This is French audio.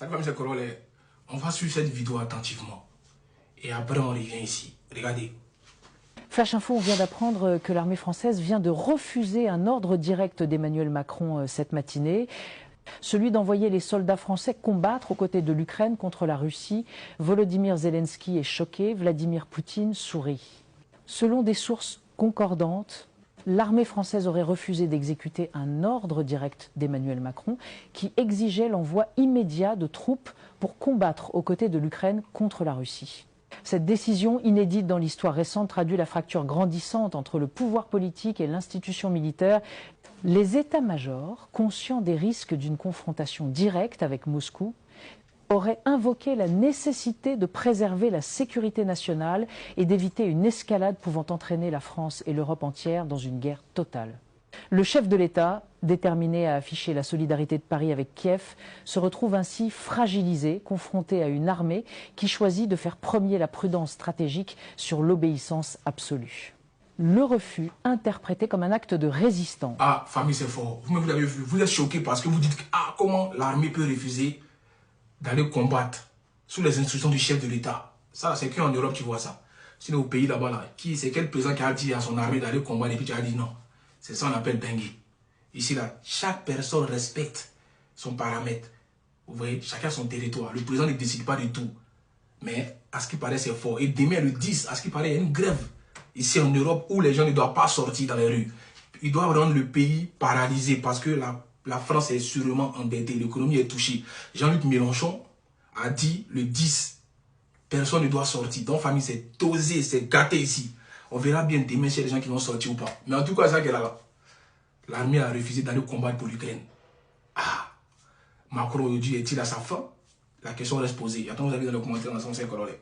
Ça fait, M. Corollaire, on va suivre cette vidéo attentivement. Et après, on revient ici. Regardez. Flash Info, on vient d'apprendre que l'armée française vient de refuser un ordre direct d'Emmanuel Macron cette matinée. Celui d'envoyer les soldats français combattre aux côtés de l'Ukraine contre la Russie. Volodymyr Zelensky est choqué, Vladimir Poutine sourit. Selon des sources concordantes, l'armée française aurait refusé d'exécuter un ordre direct d'Emmanuel Macron qui exigeait l'envoi immédiat de troupes pour combattre aux côtés de l'Ukraine contre la Russie. Cette décision inédite dans l'histoire récente traduit la fracture grandissante entre le pouvoir politique et l'institution militaire. Les états-majors, conscients des risques d'une confrontation directe avec Moscou, auraient invoqué la nécessité de préserver la sécurité nationale et d'éviter une escalade pouvant entraîner la France et l'Europe entière dans une guerre totale. Le chef de l'État, déterminé à afficher la solidarité de Paris avec Kiev, se retrouve ainsi fragilisé, confronté à une armée qui choisit de faire premier la prudence stratégique sur l'obéissance absolue. Le refus interprété comme un acte de résistance. Ah, famille, c'est fort. Vous-même, vous avez vu, vous êtes choqué parce que vous dites comment l'armée peut refuser d'aller combattre sous les instructions du chef de l'État. Ça, c'est qu'en Europe tu vois ça. Sinon, au pays là-bas, là, c'est quel président qui a dit à son armée d'aller combattre et puis tu as dit non. C'est ça qu'on appelle dingue. Ici, là, chaque personne respecte son paramètre. Vous voyez, chacun son territoire. Le président ne décide pas de tout. Mais, à ce qui paraît, c'est fort. Et demain, le 10, à ce qui paraît, il y a une grève. Ici, en Europe, où les gens ne doivent pas sortir dans les rues. Ils doivent rendre le pays paralysé parce que la France est sûrement endettée. L'économie est touchée. Jean-Luc Mélenchon a dit le 10, personne ne doit sortir. Donc, famille, c'est osé, c'est gâté ici. On verra bien demain s'il y a des gens qui vont sortir ou pas. Mais en tout cas, ça qu'elle a là. L'armée a refusé d'aller combattre pour l'Ukraine. Ah, Macron aujourd'hui est-il à sa fin? La question reste posée. Attends, vous avez dans les commentaires dans son 5 corollaire.